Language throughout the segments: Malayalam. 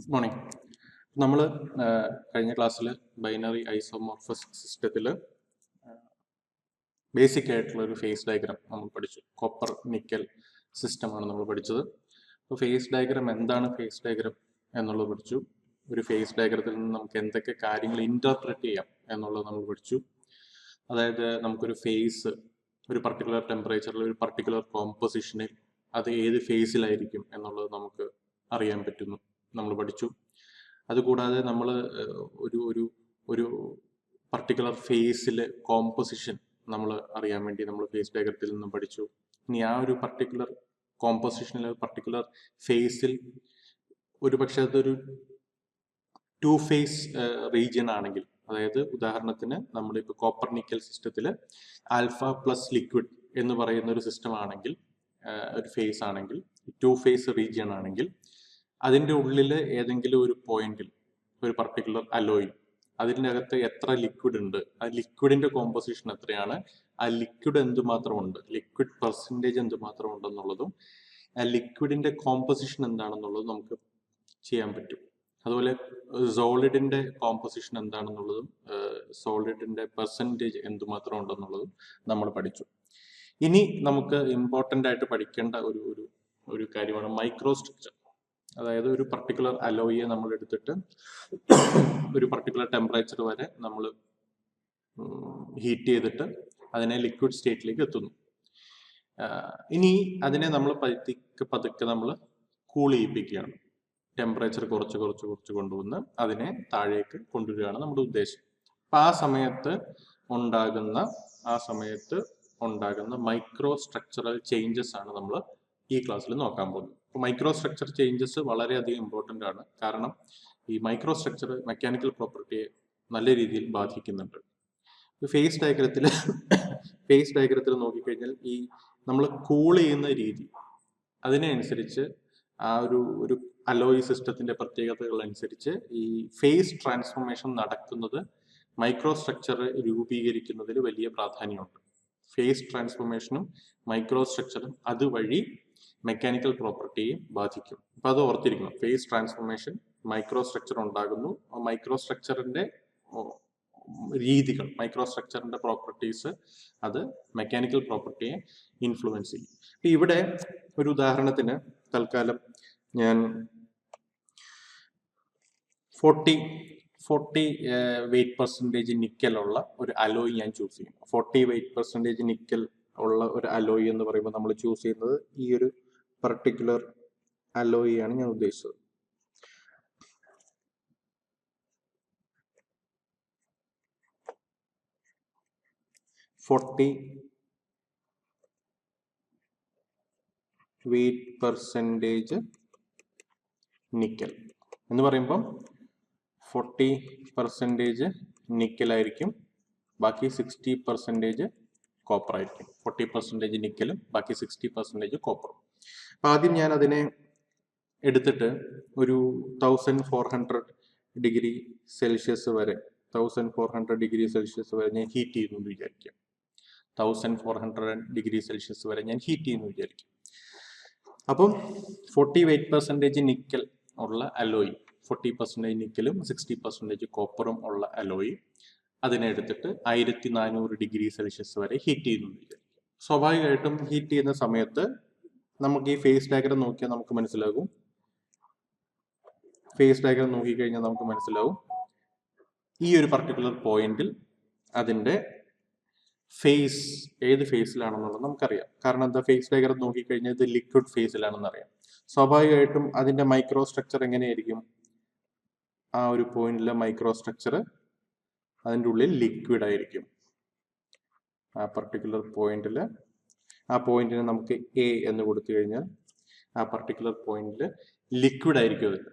Good morning. നമ്മൾ കഴിഞ്ഞ ക്ലാസ്സിൽ ബൈനറി ഐസോമോർഫസ് സിസ്റ്റത്തിൽ ബേസിക് ആയിട്ടുള്ള ഒരു ഫേസ് ഡയഗ്രാം നമ്മൾ പഠിച്ചു. കോപ്പർ നിക്കൽ സിസ്റ്റമാണ് നമ്മൾ പഠിച്ചത്. അപ്പോൾ ഫേസ് ഡയഗ്രാം എന്താണ്, ഫേസ് ഡയഗ്രാം എന്നുള്ളത് പഠിച്ചു. ഒരു ഫേസ് ഡയഗ്രത്തിൽ നിന്ന് നമുക്ക് എന്തൊക്കെ കാര്യങ്ങൾ ഇന്റർപ്രറ്റ് ചെയ്യാം എന്നുള്ളത് നമ്മൾ പഠിച്ചു. അതായത് നമുക്കൊരു ഫേസ് ഒരു പർട്ടിക്കുലർ ടെമ്പറേച്ചറിൽ ഒരു പർട്ടിക്കുലർ കോമ്പോസിഷനിൽ അത് ഏത് ഫേസിലായിരിക്കും എന്നുള്ളത് നമുക്ക് അറിയാൻ പറ്റുന്നു, നമ്മൾ പഠിച്ചു. അതുകൂടാതെ നമ്മൾ ഒരു ഒരു ഒരു പർട്ടിക്കുലർ ഫേസിലെ കോമ്പോസിഷൻ നമ്മൾ അറിയാൻ വേണ്ടി നമ്മൾ ഫേസ് ഡയഗ്രത്തിൽ നിന്നും പഠിച്ചു. ഇനി ആ ഒരു പർട്ടിക്കുലർ കോമ്പോസിഷനിൽ പർട്ടിക്കുലർ ഫേസിൽ ഒരു പക്ഷേ അതൊരു ടു ഫേസ് റീജിയൻ ആണെങ്കിൽ, അതായത് ഉദാഹരണത്തിന് നമ്മളിപ്പോൾ കോപ്പർ നിക്കൽ സിസ്റ്റത്തിൽ ആൽഫ പ്ലസ് ലിക്വിഡ് എന്ന് പറയുന്ന ഒരു സിസ്റ്റം ആണെങ്കിൽ, ഒരു ഫേസ് ആണെങ്കിൽ, ടു ഫേസ് റീജിയൻ ആണെങ്കിൽ, അതിൻ്റെ ഉള്ളിൽ ഏതെങ്കിലും ഒരു പോയിന്റിൽ ഒരു പർട്ടിക്കുലർ അലോയ്, അതിൻ്റെ അകത്ത് എത്ര ലിക്വിഡ് ഉണ്ട്, ആ ലിക്വിഡിന്റെ കോമ്പോസിഷൻ എത്രയാണ്, ആ ലിക്വിഡ് എന്തുമാത്രം ഉണ്ട്, ലിക്വിഡ് പെർസെൻറ്റേജ് എന്തുമാത്രം ഉണ്ടെന്നുള്ളതും ആ ലിക്വിഡിന്റെ കോമ്പോസിഷൻ എന്താണെന്നുള്ളതും നമുക്ക് ചെയ്യാൻ പറ്റും. അതുപോലെ സോളിഡിന്റെ കോമ്പോസിഷൻ എന്താണെന്നുള്ളതും സോളിഡിന്റെ പെർസെൻറ്റേജ് എന്തുമാത്രം ഉണ്ടെന്നുള്ളതും നമ്മൾ പഠിച്ചു. ഇനി നമുക്ക് ഇമ്പോർട്ടൻ്റ് ആയിട്ട് പഠിക്കേണ്ട ഒരു കാര്യമാണ് മൈക്രോ സ്ട്രക്ചർ. അതായത് ഒരു പർട്ടിക്കുലർ അലോയിയെ നമ്മൾ എടുത്തിട്ട് ഒരു പർട്ടിക്കുലർ ടെമ്പറേച്ചർ വരെ നമ്മൾ ഹീറ്റ് ചെയ്തിട്ട് അതിനെ ലിക്വിഡ് സ്റ്റേറ്റിലേക്ക് എത്തുന്നു. ഇനി അതിനെ നമ്മൾ പതുക്കെ നമ്മൾ കൂൾ ചെയ്യിപ്പിക്കുകയാണ്. ടെമ്പറേച്ചർ കുറച്ച് കൊണ്ടുവന്ന് അതിനെ താഴേക്ക് കൊണ്ടുവരികയാണ് നമ്മുടെ ഉദ്ദേശം. അപ്പം ആ സമയത്ത് ഉണ്ടാകുന്ന മൈക്രോ സ്ട്രക്ചറൽ ചേഞ്ചസ് ആണ് നമ്മൾ ഈ ക്ലാസ്സിൽ നോക്കാൻ പോകുന്നത്. അപ്പോൾ മൈക്രോ സ്ട്രക്ചർ ചേഞ്ചസ് വളരെയധികം ഇമ്പോർട്ടൻ്റ് ആണ്. കാരണം ഈ മൈക്രോ സ്ട്രക്ചർ മെക്കാനിക്കൽ പ്രോപ്പർട്ടിയെ നല്ല രീതിയിൽ ബാധിക്കുന്നുണ്ട്. ഫേസ് ഡയഗ്രത്തിൽ നോക്കിക്കഴിഞ്ഞാൽ ഈ നമ്മൾ കൂൾ ചെയ്യുന്ന രീതി, അതിനനുസരിച്ച് ആ ഒരു അലോയ് സിസ്റ്റത്തിന്റെ പ്രത്യേകതകൾ അനുസരിച്ച് ഈ ഫേസ് ട്രാൻസ്ഫോർമേഷൻ നടക്കുന്നത് മൈക്രോ സ്ട്രക്ചർ രൂപീകരിക്കുന്നതിൽ വലിയ പ്രാധാന്യമുണ്ട്. ഫേസ് ട്രാൻസ്ഫോർമേഷനും മൈക്രോ സ്ട്രക്ചറും അതുവഴി മെക്കാനിക്കൽ പ്രോപ്പർട്ടിയെ ബാധിക്കും. അപ്പൊ അത് ഓർത്തിരിക്കണം. ഫേസ് ട്രാൻസ്ഫോർമേഷൻ, മൈക്രോ സ്ട്രക്ചർ ഉണ്ടാകുന്നു, മൈക്രോ സ്ട്രക്ചറിന്റെ രീതികൾ, മൈക്രോ സ്ട്രക്ചറിന്റെ പ്രോപ്പർട്ടീസ് അത് മെക്കാനിക്കൽ പ്രോപ്പർട്ടിയെ ഇൻഫ്ലുവൻസ് ചെയ്യും. ഇവിടെ ഒരു ഉദാഹരണത്തിന് തൽക്കാലം ഞാൻ 40 വെയിറ്റ് പെർസെൻറ്റേജ് നിക്കൽ ഉള്ള ഒരു അലോയ് ഞാൻ ചൂസ് ചെയ്യും. 40 വെയിറ്റ് പെർസെൻറ്റേജ് നിക്കൽ ഉള്ള ഒരു അലോയ് എന്ന് പറയുമ്പോൾ നമ്മൾ ചൂസ് ചെയ്യുന്നത് ഈ ഒരു പർട്ടിക്കുലർ അലോയ് ആണ് ഞാൻ ഉദ്ദേശിച്ചത്. വെയിറ്റ് പെർസെൻറ്റേജ് നിക്കൽ എന്ന് പറയുമ്പം 40% നിക്കലായിരിക്കും, ബാക്കി 60% കോപ്പർ ആയിരിക്കും. 40% നിക്കലും ബാക്കി 60% കോപ്പറും. അപ്പം ആദ്യം ഞാൻ അതിനെ എടുത്തിട്ട് ഒരു 1400 ഡിഗ്രി സെൽഷ്യസ് വരെ ഞാൻ ഹീറ്റ് ചെയ്യുന്നു എന്ന് വിചാരിക്കാം. 1400 ഡിഗ്രി സെൽഷ്യസ് വരെ ഞാൻ ഹീറ്റ് ചെയ്യുന്നു വിചാരിക്കും. അപ്പം 40 വെയിറ്റ് പെർസെൻറ്റേജ് നിക്കൽ ഉള്ള അലോയ്, 40% നിക്കലും 60% കോപ്പറും ഉള്ള അലോയ്, അതിനെ എടുത്തിട്ട് 1400 ഡിഗ്രി സെൽഷ്യസ് വരെ ഹീറ്റ് ചെയ്യുന്നു വിചാരിക്കും. സ്വാഭാവികമായിട്ടും ഹീറ്റ് ചെയ്യുന്ന സമയത്ത് നമുക്ക് ഈ ഫേസ് ഡയഗ്രം നോക്കിയാൽ നമുക്ക് മനസ്സിലാകും. നോക്കിക്കഴിഞ്ഞാൽ നമുക്ക് മനസ്സിലാവും ഈ ഒരു പർട്ടിക്കുലർ പോയിന്റിൽ അതിന്റെ ഫേസ് ഏത് ഫേസിലാണെന്നുള്ളത് നമുക്കറിയാം. കാരണം എന്താ, ഫേസ് ഡയഗ്രം നോക്കിക്കഴിഞ്ഞാൽ ഇത് ലിക്വിഡ് ഫേസിലാണെന്ന് അറിയാം. സ്വാഭാവികമായിട്ടും അതിന്റെ മൈക്രോ സ്ട്രക്ചർ എങ്ങനെയായിരിക്കും? ആ ഒരു പോയിന്റിലെ മൈക്രോ സ്ട്രക്ചർ അതിൻ്റെ ഉള്ളിൽ ലിക്വിഡ് ആയിരിക്കും. ആ പർട്ടിക്കുലർ പോയിന്റില്, ആ പോയിന്റിന് നമുക്ക് എ എന്ന് കൊടുത്തു കഴിഞ്ഞാൽ ആ പർട്ടിക്കുലർ പോയിന്റിൽ ലിക്വിഡ് ആയിരിക്കും അതിൽ,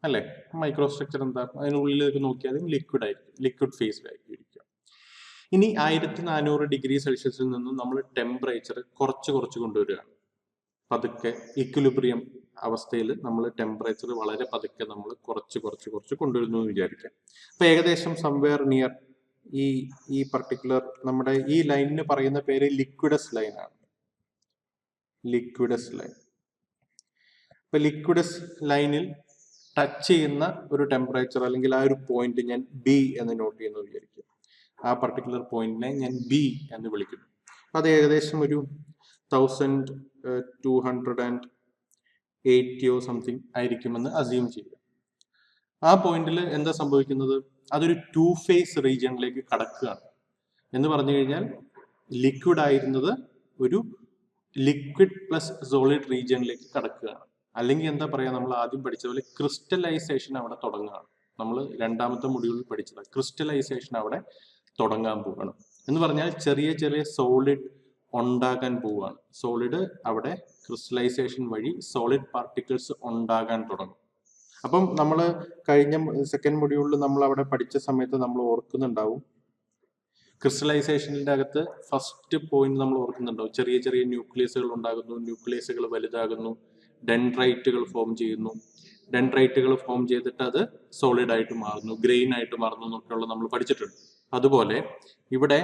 അല്ലെ? മൈക്രോ സ്ട്രക്ചർ എന്താ, അതിനുള്ളിലേക്ക് നോക്കിയാലും ലിക്വിഡ് ആയിരിക്കും, ലിക്വിഡ് ഫേസിലായിരിക്കും. ഇനി 1400 ഡിഗ്രി സെൽഷ്യസിൽ നിന്നും നമ്മൾ ടെമ്പറേച്ചർ കുറച്ച് കൊണ്ടുവരികയാണ്. പതുക്കെ ഇക്വിലിബ്രിയം അവസ്ഥയിൽ നമ്മൾ ടെമ്പറേച്ചർ വളരെ പതുക്കെ നമ്മൾ കുറച്ച് കൊണ്ടുവരുന്നു എന്ന് വിചാരിക്കാം. അപ്പൊ ഏകദേശം സംവെയർ നിയർ ഈ പർട്ടിക്കുലർ നമ്മുടെ ഈ ലൈനിന് പറയുന്ന പേര് ലിക്വിഡസ് ലൈൻ ആണ്. ലിക്വിഡസ് ലൈൻ. ഇപ്പൊ ലിക്വിഡസ് ലൈനിൽ ടച്ച് ചെയ്യുന്ന ഒരു ടെമ്പറേച്ചർ അല്ലെങ്കിൽ ആ ഒരു പോയിന്റ് ഞാൻ ബി എന്ന് നോട്ട് ചെയ്യുന്നു വിചാരിക്കുക. ആ പർട്ടിക്കുലർ പോയിന്റിനെ ഞാൻ ബി എന്ന് വിളിക്കുന്നു. അത് ഏകദേശം ഒരു 1280 സംതിങ് ആയിരിക്കുമെന്ന് അസ്യൂം ചെയ്യുക. ആ പോയിന്റിൽ എന്താ സംഭവിക്കുന്നത്? അതൊരു 2 ഫേസ് റീജിയണിലേക്ക് കടക്കുകയാണ്. എന്ന് പറഞ്ഞു കഴിഞ്ഞാൽ ലിക്വിഡ് ആയിരുന്നത് ഒരു ലിക്വിഡ് പ്ലസ് സോളിഡ് റീജിയണിലേക്ക് കടക്കുകയാണ്. അല്ലെങ്കിൽ എന്താ പറയാ, നമ്മൾ ആദ്യം പഠിച്ച പോലെ ക്രിസ്റ്റലൈസേഷൻ അവിടെ തുടങ്ങുകയാണ്. നമ്മൾ രണ്ടാമത്തെ മൊഡ്യൂളിൽ പഠിച്ചത് ക്രിസ്റ്റലൈസേഷൻ അവിടെ തുടങ്ങാൻ പോവുകയാണ്. എന്ന് പറഞ്ഞാൽ ചെറിയ ചെറിയ സോളിഡ് ഉണ്ടാകാൻ പോവുകയാണ്. സോളിഡ് അവിടെ ക്രിസ്റ്റലൈസേഷൻ വഴി സോളിഡ് പാർട്ടിക്കിൾസ് ഉണ്ടാകാൻ തുടങ്ങും. അപ്പം നമ്മൾ കഴിഞ്ഞ സെക്കൻഡ് മൊഡ്യൂളിൽ നമ്മൾ അവിടെ പഠിച്ച സമയത്ത് നമ്മൾ ഓർക്കുന്നുണ്ടാവും, ക്രിസ്റ്റലൈസേഷനിന്റെ അകത്ത് ഫസ്റ്റ് പോയിന്റ് നമ്മൾ ഓർക്കുന്നുണ്ടാവും, ചെറിയ ചെറിയ ന്യൂക്ലിയസുകൾ ഉണ്ടാകുന്നു, ന്യൂക്ലിയസുകൾ വലുതാകുന്നു, ഡെൻഡ്രൈറ്റുകൾ ഫോം ചെയ്യുന്നു, ഡെൻഡ്രൈറ്റുകൾ ഫോം ചെയ്തിട്ട് അത് സോളിഡ് ആയിട്ട് മാറുന്നു, ഗ്രെയിൻ ആയിട്ട് മാറുന്നു എന്നൊക്കെയുള്ള നമ്മൾ പഠിച്ചിട്ടുണ്ട്. അതുപോലെ ഇവിടെ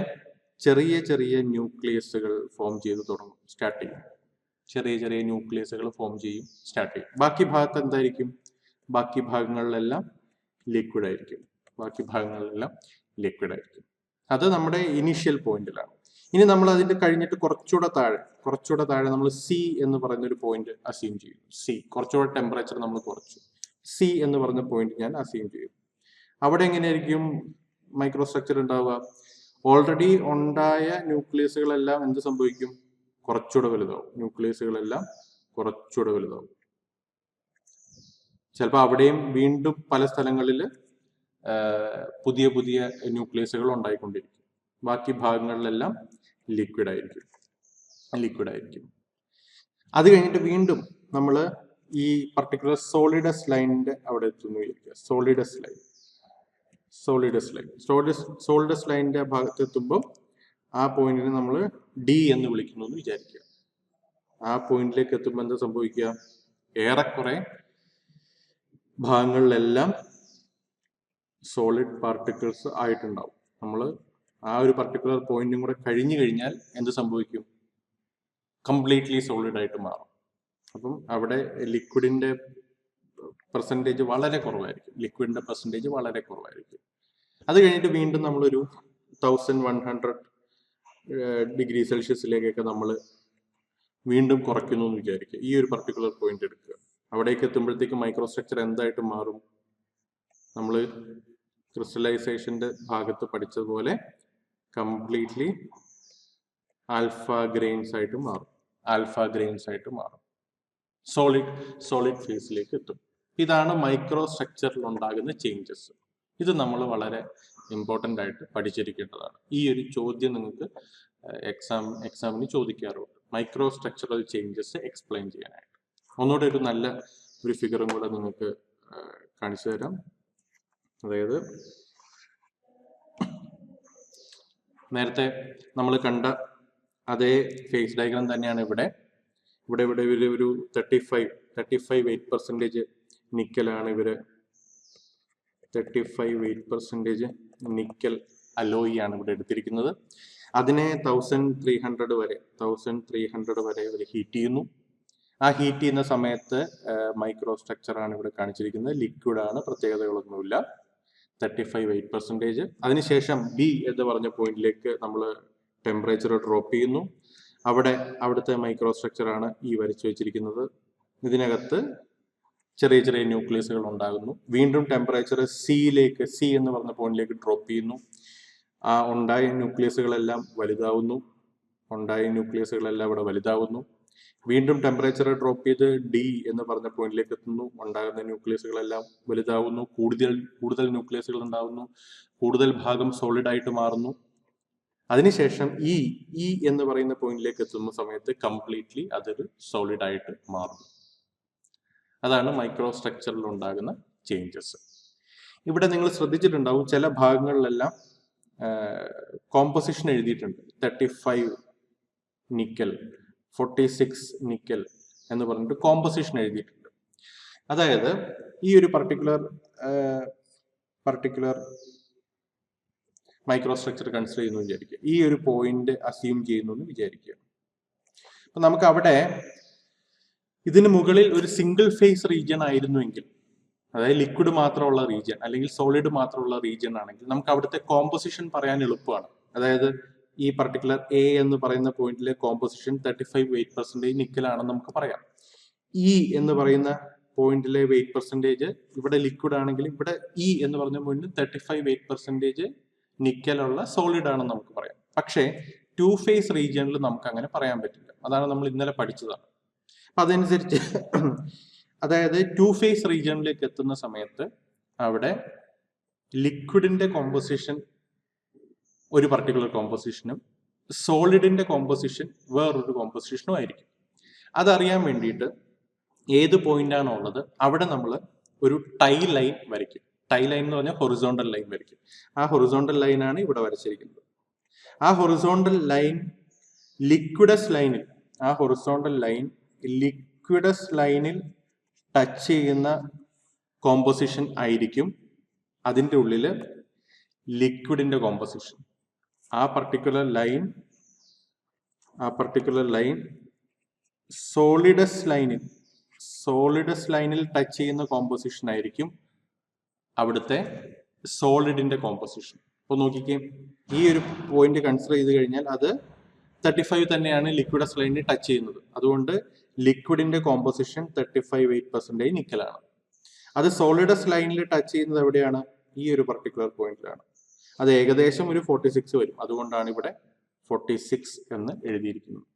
ചെറിയ ചെറിയ ന്യൂക്ലിയസുകൾ ഫോം ചെയ്ത് തുടങ്ങും, സ്റ്റാർട്ട് ചെയ്യും. ചെറിയ ചെറിയ ന്യൂക്ലിയസുകൾ ഫോം ചെയ്യും, സ്റ്റാർട്ട് ചെയ്യും. ബാക്കി ഭാഗത്ത് എന്തായിരിക്കും? ബാക്കി ഭാഗങ്ങളിലെല്ലാം ലിക്വിഡ് ആയിരിക്കും. ബാക്കി ഭാഗങ്ങളിലെല്ലാം ലിക്വിഡ് ആയിരിക്കും. അത് നമ്മുടെ ഇനീഷ്യൽ പോയിന്റിലാണ്. ഇനി നമ്മൾ അതിന്റെ കഴിഞ്ഞിട്ട് കുറച്ചുകൂടെ താഴെ നമ്മൾ സി എന്ന് പറയുന്ന ഒരു പോയിന്റ് അസ്യൂം ചെയ്യും. സി കുറച്ചുകൂടെ ടെമ്പറേച്ചർ നമ്മൾ കുറച്ചു. സി എന്ന് പറഞ്ഞ പോയിന്റ് ഞാൻ അസ്യൂം ചെയ്യും. അവിടെ എങ്ങനെയായിരിക്കും മൈക്രോ സ്ട്രക്ചർ ഉണ്ടാവുക? ഓൾറെഡി ഉണ്ടായ ന്യൂക്ലിയസുകളെല്ലാം എന്ത് സംഭവിക്കും? കുറച്ചുകൂടെ വലുതാവും. ന്യൂക്ലിയസുകളെല്ലാം കുറച്ചുകൂടെ വലുതാവും. ചിലപ്പോൾ അവിടെയും വീണ്ടും പല സ്ഥലങ്ങളിൽ പുതിയ പുതിയ ന്യൂക്ലിയസുകൾ ഉണ്ടായിക്കൊണ്ടിരിക്കും. ബാക്കി ഭാഗങ്ങളിലെല്ലാം ലിക്വിഡ് ആയിരിക്കും. അത് കഴിഞ്ഞിട്ട് വീണ്ടും നമ്മൾ ഈ പർട്ടിക്കുലർ സോളിഡസ് ലൈനിന്റെ അവിടെ എത്തുന്നു വിചാരിക്കുക. സോളിഡസ് ലൈനിന്റെ ഭാഗത്ത് എത്തുമ്പോൾ ആ പോയിന്റിനെ നമ്മൾ ഡി എന്ന് വിളിക്കുന്നു എന്ന് വിചാരിക്കുക. ആ പോയിന്റിലേക്ക് എത്തുമ്പോൾ എന്താ സംഭവിക്കുക? ഏറെക്കുറെ ഭാഗങ്ങളിലെല്ലാം സോളിഡ് പാർട്ടിക്കിൾസ് ആയിട്ടുണ്ടാവും. നമ്മൾ ആ ഒരു പർട്ടിക്കുലർ പോയിന്റും കൂടെ കഴിഞ്ഞു കഴിഞ്ഞാൽ എന്ത് സംഭവിക്കും? കംപ്ലീറ്റ്ലി സോളിഡ് ആയിട്ട് മാറും. അപ്പം അവിടെ ലിക്വിഡിന്റെ പെർസെൻറ്റേജ് വളരെ കുറവായിരിക്കും. അത് കഴിഞ്ഞിട്ട് വീണ്ടും നമ്മളൊരു 1100 ഡിഗ്രി സെൽഷ്യസിലേക്കൊക്കെ നമ്മൾ വീണ്ടും കുറയ്ക്കുന്നു എന്ന് വിചാരിക്കുക. ഈ ഒരു പർട്ടിക്കുലർ പോയിന്റ് എടുക്കുക. അവിടേക്ക് എത്തുമ്പോഴത്തേക്ക് മൈക്രോ സ്ട്രക്ചർ എന്തായിട്ട് മാറും? നമ്മൾ ക്രിസ്റ്റലൈസേഷന്റെ ഭാഗത്ത് പഠിച്ചതുപോലെ കംപ്ലീറ്റ്ലി ആൽഫ ഗ്രെയിൻസ് ആയിട്ട് മാറും. സോളിഡ് ഫേസിലേക്ക് എത്തും. ഇതാണ് മൈക്രോ സ്ട്രക്ചറിൽ ഉണ്ടാകുന്ന ചേഞ്ചസ്. ഇത് നമ്മൾ വളരെ ഇമ്പോർട്ടൻ്റ് ആയിട്ട് പഠിച്ചിരിക്കേണ്ടതാണ്. ഈ ഒരു ചോദ്യം നിങ്ങൾക്ക് എക്സാമിന് ചോദിക്കാറുണ്ട്, മൈക്രോ സ്ട്രക്ചറൽ ചേഞ്ചസ് എക്സ്പ്ലെയിൻ ചെയ്യാനായിട്ട്. ഒന്നുകൂടെ ഒരു നല്ല ഒരു ഫിഗറും കൂടെ നിങ്ങൾക്ക് കാണിച്ചു തരാം. അതായത് നേരത്തെ നമ്മൾ കണ്ട അതേ ഫേസ് ഡയഗ്രാം തന്നെയാണ് ഇവിടെ ഒരു 35% നിക്കലാണ് ഇവര്. 35% നിക്കൽ അലോയി ആണ് ഇവിടെ എടുത്തിരിക്കുന്നത്. അതിനെ 1300 വരെ ഇവർ ഹീറ്റ് ചെയ്യുന്നു. ആ ഹീറ്റ് ചെയ്യുന്ന സമയത്ത് മൈക്രോ സ്ട്രക്ചർ ആണ് ഇവിടെ കാണിച്ചിരിക്കുന്നത്. ലിക്വിഡ് ആണ്, പ്രത്യേകതകളൊന്നുമില്ല. 35% അതിനുശേഷം ബി എന്ന് പറഞ്ഞ പോയിന്റിലേക്ക് നമ്മൾ ടെമ്പറേച്ചർ ഡ്രോപ്പ് ചെയ്യുന്നു. അവിടുത്തെ മൈക്രോ സ്ട്രക്ചർ ആണ് ഈ വരച്ചു വെച്ചിരിക്കുന്നത്. ഇതിനകത്ത് ചെറിയ ചെറിയ ന്യൂക്ലിയസുകൾ ഉണ്ടാകുന്നു. വീണ്ടും ടെമ്പറേച്ചർ സി എന്ന് പറഞ്ഞ പോയിന്റിലേക്ക് ഡ്രോപ്പ് ചെയ്യുന്നു. ആ ഉണ്ടായ ന്യൂക്ലിയസുകളെല്ലാം വലുതാവുന്നു. ഇവിടെ വലുതാവുന്നു. വീണ്ടും ടെമ്പറേച്ചർ ഡ്രോപ്പ് ചെയ്ത് ഡി എന്ന് പറഞ്ഞ പോയിന്റിലേക്ക് എത്തുന്നു. ഉണ്ടാകുന്ന ന്യൂക്ലിയസുകളെല്ലാം വലുതാവുന്നു. കൂടുതൽ ന്യൂക്ലിയസുകൾ ഉണ്ടാവുന്നു. കൂടുതൽ ഭാഗം സോളിഡ് ആയിട്ട് മാറുന്നു. അതിനുശേഷം ഇ എന്ന് പറയുന്ന പോയിന്റിലേക്ക് എത്തുന്ന സമയത്ത് കംപ്ലീറ്റ്ലി അതൊരു സോളിഡ് ആയിട്ട് മാറുന്നു. അതാണ് മൈക്രോ സ്ട്രക്ചറിൽ ഉണ്ടാകുന്ന ചേഞ്ചസ്. ഇവിടെ നിങ്ങൾ ശ്രദ്ധിച്ചിട്ടുണ്ടാവും, ചില ഭാഗങ്ങളിലെല്ലാം കോമ്പോസിഷൻ എഴുതിയിട്ടുണ്ട്. 35 നിക്കൽ, 46 നിക്കൽ എന്ന് പറഞ്ഞിട്ട് കോമ്പോസിഷൻ എഴുതിയിട്ടുണ്ട്. അതായത് ഈ ഒരു പർട്ടിക്കുലർ മൈക്രോ സ്ട്രക്ചർ കൺസിഡർ ചെയ്യുന്നു വിചാരിക്കുക. ഈ ഒരു പോയിന്റ് അസ്യൂം ചെയ്യുന്നു എന്ന് വിചാരിക്കുക. അപ്പൊ നമുക്ക് അവിടെ ഇതിന് മുകളിൽ ഒരു സിംഗിൾ ഫേസ് റീജിയൻ ആയിരുന്നുവെങ്കിൽ അതായത് ലിക്വിഡ് മാത്രമുള്ള റീജിയൻ അല്ലെങ്കിൽ സോളിഡ് മാത്രമുള്ള റീജിയൻ ആണെങ്കിൽ നമുക്ക് അവിടുത്തെ കോമ്പോസിഷൻ പറയാൻ എളുപ്പമാണ്. അതായത് ഈ പർട്ടിക്കുലർ എ എന്ന് പറയുന്ന പോയിന്റിലെ കോമ്പോസിഷൻ 35% നിക്കലാണെന്ന് നമുക്ക് പറയാം. ഇ എന്ന് പറയുന്ന പോയിന്റിലെ വെയിറ്റ് പെർസെൻറ്റേജ് ഇവിടെ ലിക്വിഡ് ആണെങ്കിൽ ഇവിടെ ഇ എന്ന് പറഞ്ഞ പോയിന്റിൽ 35% നിക്കലുള്ള സോളിഡ് ആണെന്ന് നമുക്ക് പറയാം. പക്ഷേ 2 ഫേസ് റീജിയനിൽ നമുക്ക് അങ്ങനെ പറയാൻ പറ്റില്ല. അതാണ് നമ്മൾ ഇന്നലെ പഠിച്ചതാണ്. അപ്പൊ അതനുസരിച്ച് അതായത് 2 ഫേസ് റീജിയനിലേക്ക് എത്തുന്ന സമയത്ത് അവിടെ ലിക്വിഡിന്റെ കോമ്പോസിഷൻ ഒരു പർട്ടിക്കുലർ കോമ്പോസിഷനും സോളിഡിന്റെ കോമ്പോസിഷൻ വേറൊരു കോമ്പോസിഷനും ആയിരിക്കും. അതറിയാൻ വേണ്ടിയിട്ട് ഏത് പോയിന്റ് ആണോ ഉള്ളത് അവിടെ നമ്മൾ ഒരു ടൈ ലൈൻ വരയ്ക്കും. ടൈ ലൈൻ എന്ന് പറഞ്ഞാൽ ഹൊറിസോണ്ടൽ ലൈൻ വരയ്ക്കും. ആ ഹൊറിസോണ്ടൽ ലൈനാണ് ഇവിടെ വരച്ചിരിക്കുന്നത്. ആ ഹൊറിസോണ്ടൽ ലൈൻ ലിക്വിഡസ് ലൈനിൽ ടച്ച് ചെയ്യുന്ന കോമ്പോസിഷൻ ആയിരിക്കും അതിൻ്റെ ഉള്ളിൽ ലിക്വിഡിന്റെ കോമ്പോസിഷൻ. ആ പർട്ടിക്കുലർ ലൈൻ സോളിഡസ് ലൈനിൽ ടച്ച് ചെയ്യുന്ന കോമ്പോസിഷൻ ആയിരിക്കും അവിടുത്തെ സോളിഡിന്റെ കോമ്പോസിഷൻ. അപ്പോൾ നോക്കിക്കേ, ഈ ഒരു പോയിന്റ് കൺസിഡർ ചെയ്ത് കഴിഞ്ഞാൽ അത് 35 തന്നെയാണ് ലിക്വിഡസ് ലൈനിൽ ടച്ച് ചെയ്യുന്നത്. അതുകൊണ്ട് ലിക്വിഡിന്റെ കോമ്പോസിഷൻ 35% നിക്കലാണ്. അത് സോളിഡസ് ലൈനിൽ ടച്ച് ചെയ്യുന്നത് എവിടെയാണ്? ഈ ഒരു പർട്ടിക്കുലർ പോയിന്റിലാണ്. അത് ഏകദേശം ഒരു 46 വരും. അതുകൊണ്ടാണ് ഇവിടെ 46 എന്ന് എഴുതിയിരിക്കുന്നത്.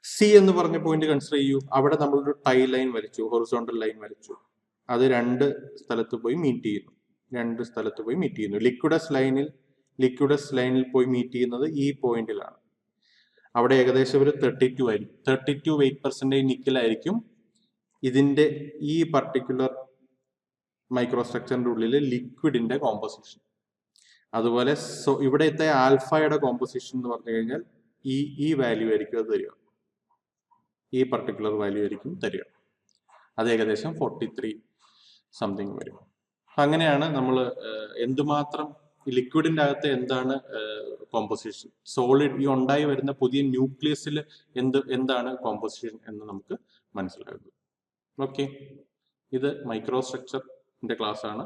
സി എന്ന് പറഞ്ഞ പോയിന്റ് കൺസിഡർ ചെയ്യൂ. അവിടെ നമ്മളൊരു ടൈ ലൈൻ വരച്ചു, ഹൊറിസോണ്ടൽ ലൈൻ വരച്ചു. അത് രണ്ട് സ്ഥലത്ത് പോയി മീറ്റ് ചെയ്യുന്നു. ലിക്വിഡസ് ലൈനിൽ പോയി മീറ്റ് ചെയ്യുന്നത് ഈ പോയിന്റിലാണ്. അവിടെ ഏകദേശം ഒരു 32 ആയിരിക്കും. 32 വെയിറ്റ് പെർസെൻറ്റേജ് നിക്കലായിരിക്കും ഇതിന്റെ ഈ പർട്ടിക്കുലർ മൈക്രോസ്ട്രക്ചറിന്റെ ഉള്ളിൽ ലിക്വിഡിന്റെ കോമ്പോസിഷൻ. അതുപോലെ ഇവിടുത്തെ ആൽഫയുടെ കോമ്പോസിഷൻ എന്ന് പറഞ്ഞു കഴിഞ്ഞാൽ ഈ വാല്യൂ ആയിരിക്കും അത് തരിക. ഈ പർട്ടിക്കുലർ വാല്യൂ ആയിരിക്കും തരിക. അത് ഏകദേശം 43 സംതിങ് വരും. അങ്ങനെയാണ് നമ്മൾ എന്തുമാത്രം ലിക്വിഡിന്റെ അകത്ത് എന്താണ് കോമ്പോസിഷൻ, സോളിഡ് ഈ ഉണ്ടായി വരുന്ന പുതിയ ന്യൂക്ലിയസിൽ എന്താണ് കോമ്പോസിഷൻ എന്ന് നമുക്ക് മനസ്സിലാകുന്നത്. ഓക്കെ, ഇത് മൈക്രോസ്ട്രക്ചറിന്റെ ക്ലാസ് ആണ്.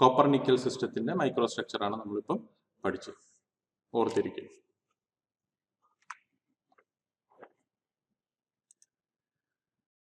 കോപ്പർ നിക്കൽ സിസ്റ്റത്തിന്റെ മൈക്രോസ്ട്രക്ചർ ആണ് നമ്മളിപ്പം പഠിച്ചത്. ഓർത്തിരിക്കുക.